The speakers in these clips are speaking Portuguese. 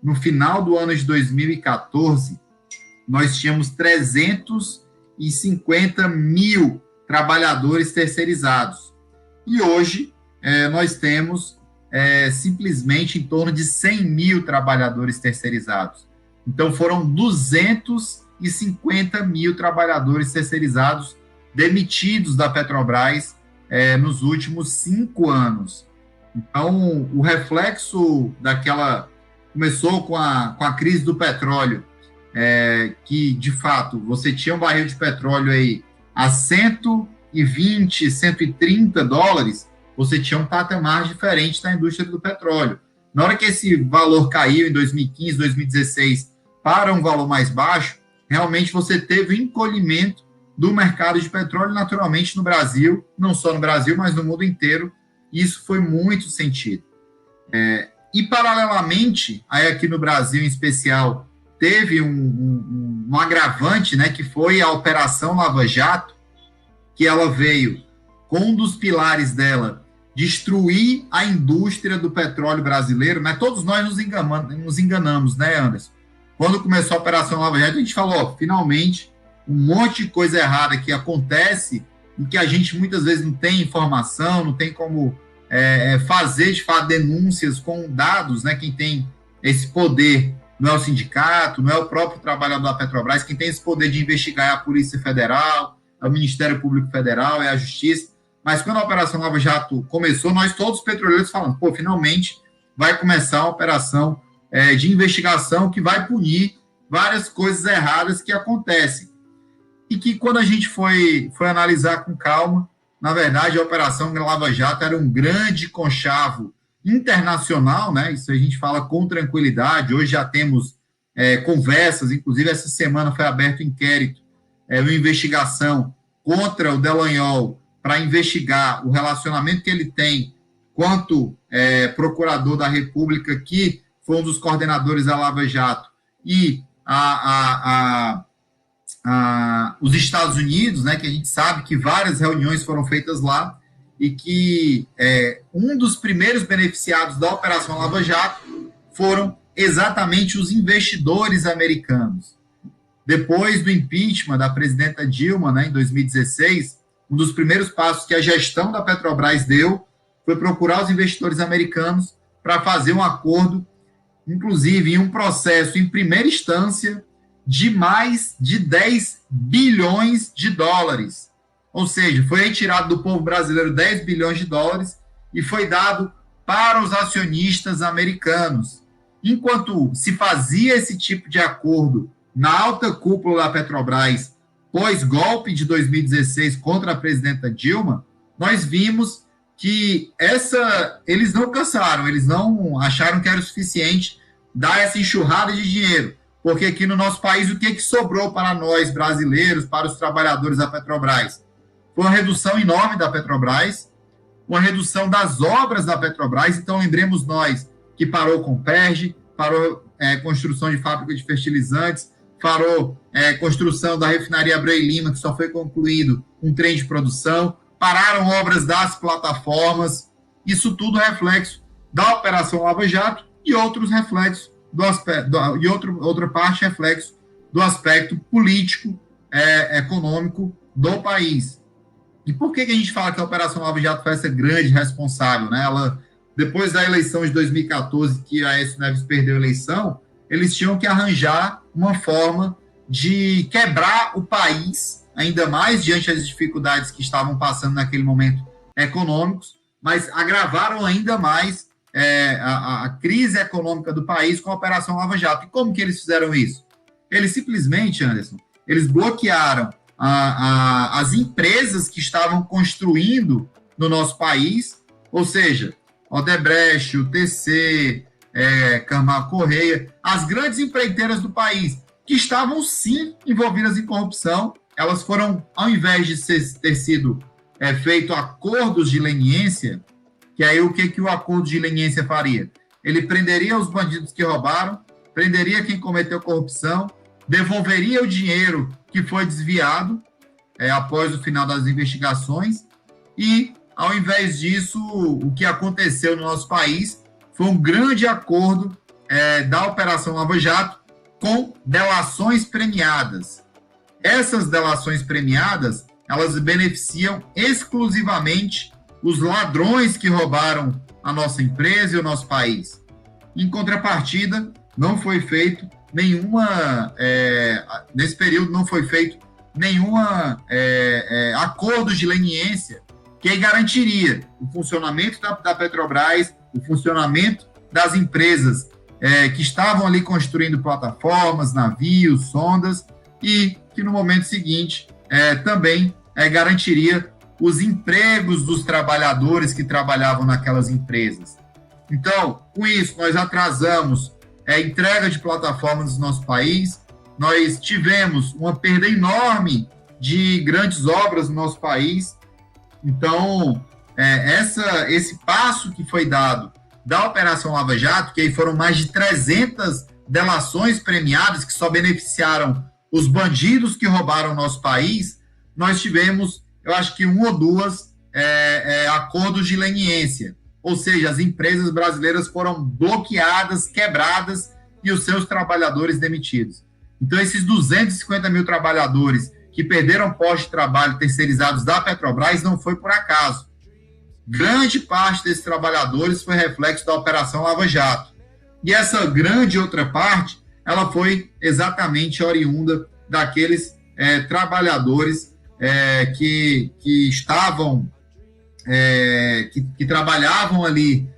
no final do ano de 2014, nós tínhamos 350 mil trabalhadores terceirizados. E hoje, nós temos simplesmente em torno de 100 mil trabalhadores terceirizados. Então, foram 250 mil trabalhadores terceirizados demitidos da Petrobras nos últimos 5 anos. Então, o reflexo daquela... Começou com a crise do petróleo, que, de fato, você tinha um barril de petróleo aí a 120, 130 dólares, você tinha um patamar diferente da indústria do petróleo. Na hora que esse valor caiu em 2015, 2016, para um valor mais baixo, realmente você teve o encolhimento do mercado de petróleo, naturalmente, no Brasil, não só no Brasil, mas no mundo inteiro. Isso foi muito sentido. E, paralelamente, aí aqui no Brasil, em especial, teve um agravante, né, que foi a Operação Lava Jato, que ela veio, com um dos pilares dela, destruir a indústria do petróleo brasileiro, né? Todos nós nos enganamos, né, Anderson? Quando começou a Operação Lava Jato, a gente falou, finalmente, um monte de coisa errada que acontece e que a gente muitas vezes não tem informação, não tem como fazer, de fato, denúncias com dados, né? Quem tem esse poder não é o sindicato, não é o próprio trabalhador da Petrobras, quem tem esse poder de investigar é a Polícia Federal, é o Ministério Público Federal, é a Justiça. Mas quando a Operação Lava Jato começou, nós todos os petroleiros falando, finalmente vai começar a operação de investigação que vai punir várias coisas erradas que acontecem. E que quando a gente foi analisar com calma, na verdade, a Operação Lava Jato era um grande conchavo internacional, né? Isso a gente fala com tranquilidade. Hoje já temos conversas, inclusive essa semana foi aberto um inquérito, uma investigação contra o Dallagnol para investigar o relacionamento que ele tem quanto procurador da República, que foi um dos coordenadores da Lava Jato, e os Estados Unidos, né, que a gente sabe que várias reuniões foram feitas lá, e que um dos primeiros beneficiados da Operação Lava Jato foram exatamente os investidores americanos. Depois do impeachment da presidenta Dilma, né, em 2016, um dos primeiros passos que a gestão da Petrobras deu foi procurar os investidores americanos para fazer um acordo, inclusive em um processo em primeira instância de mais de 10 bilhões de dólares. Ou seja, foi retirado do povo brasileiro 10 bilhões de dólares e foi dado para os acionistas americanos. Enquanto se fazia esse tipo de acordo na alta cúpula da Petrobras, pós-golpe de 2016 contra a presidenta Dilma, nós vimos que eles não cansaram, eles não acharam que era o suficiente dar essa enxurrada de dinheiro, porque aqui no nosso país o que sobrou para nós brasileiros, para os trabalhadores da Petrobras? Foi uma redução enorme da Petrobras, uma redução das obras da Petrobras. Então, lembremos nós que parou com o PERJ, parou construção de fábrica de fertilizantes, parou construção da refinaria Abreu e Lima, que só foi concluído um trem de produção, pararam obras das plataformas. Isso tudo é reflexo da Operação Lava Jato e outros reflexos outra parte reflexo do aspecto político, econômico do país. E por que a gente fala que a Operação Lava Jato foi essa grande responsável, né? Depois da eleição de 2014, que a Aécio Neves perdeu a eleição, eles tinham que arranjar uma forma de quebrar o país, ainda mais diante das dificuldades que estavam passando naquele momento econômicos, mas agravaram ainda mais a crise econômica do país com a Operação Lava Jato. E como que eles fizeram isso? Eles simplesmente, Anderson, eles bloquearam as empresas que estavam construindo no nosso país, ou seja, Odebrecht, UTC, Camargo Correia, as grandes empreiteiras do país, que estavam sim envolvidas em corrupção. Elas foram, ao invés de ter sido feito acordos de leniência, que aí o que o acordo de leniência faria? Ele prenderia os bandidos que roubaram, prenderia quem cometeu corrupção, devolveria o dinheiro que foi desviado após o final das investigações e, ao invés disso, o que aconteceu no nosso país foi um grande acordo da Operação Lava Jato com delações premiadas. Essas delações premiadas, elas beneficiam exclusivamente os ladrões que roubaram a nossa empresa e o nosso país. Em contrapartida, não foi feito nenhuma, nesse período não foi feito nenhuma acordo de leniência que garantiria o funcionamento da Petrobras, o funcionamento das empresas que estavam ali construindo plataformas, navios, sondas, e que no momento seguinte também garantiria os empregos dos trabalhadores que trabalhavam naquelas empresas. Então, com isso, nós atrasamos a entrega de plataformas no nosso país, nós tivemos uma perda enorme de grandes obras no nosso país. Então, esse passo que foi dado da Operação Lava Jato, que aí foram mais de 300 delações premiadas que só beneficiaram os bandidos que roubaram o nosso país, nós tivemos, eu acho que um ou duas acordos de leniência, ou seja, as empresas brasileiras foram bloqueadas, quebradas e os seus trabalhadores demitidos. Então, esses 250 mil trabalhadores que perderam postos de trabalho terceirizados da Petrobras não foi por acaso. Grande parte desses trabalhadores foi reflexo da Operação Lava Jato. E essa grande outra parte, ela foi exatamente oriunda daqueles trabalhadores que estavam, que trabalhavam ali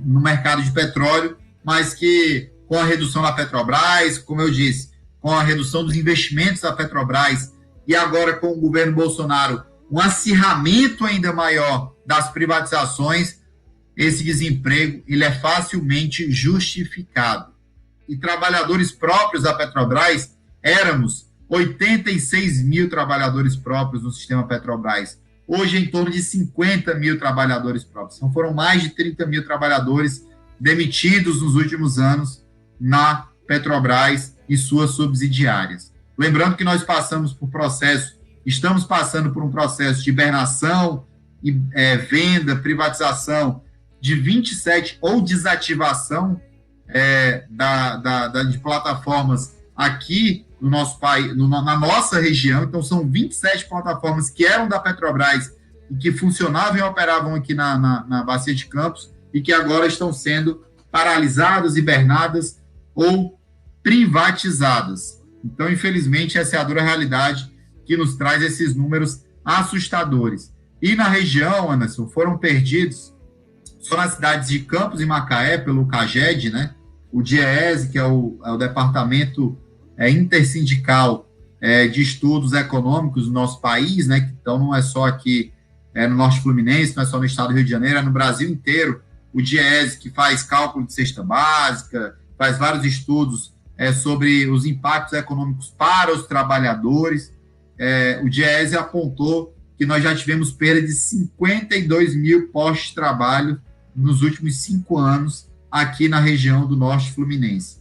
no mercado de petróleo, mas que com a redução da Petrobras, como eu disse, com a redução dos investimentos da Petrobras e agora com o governo Bolsonaro, um acirramento ainda maior das privatizações, esse desemprego ele é facilmente justificado. E trabalhadores próprios da Petrobras, éramos 86 mil trabalhadores próprios no sistema Petrobras. Hoje, em torno de 50 mil trabalhadores próprios. Então, foram mais de 30 mil trabalhadores demitidos nos últimos anos na Petrobras e suas subsidiárias. Lembrando que nós estamos passando por um processo de hibernação, venda, privatização de 27 ou desativação de plataformas aqui no nosso país, na nossa região. Então, são 27 plataformas que eram da Petrobras e que funcionavam e operavam aqui na Bacia de Campos e que agora estão sendo paralisadas, hibernadas ou privatizadas. Então, infelizmente, essa é a dura realidade que nos traz esses números assustadores. E na região, Anderson, foram perdidos, só nas cidades de Campos e Macaé, pelo CAGED, né? O DIEESE, que é o Departamento Intersindical de Estudos Econômicos do nosso país, né? Então, não é só aqui no Norte Fluminense, não é só no estado do Rio de Janeiro, é no Brasil inteiro. O DIEESE, que faz cálculo de cesta básica, faz vários estudos sobre os impactos econômicos para os trabalhadores. O DIEESE apontou que nós já tivemos perda de 52 mil postos de trabalho nos últimos 5 anos aqui na região do Norte Fluminense.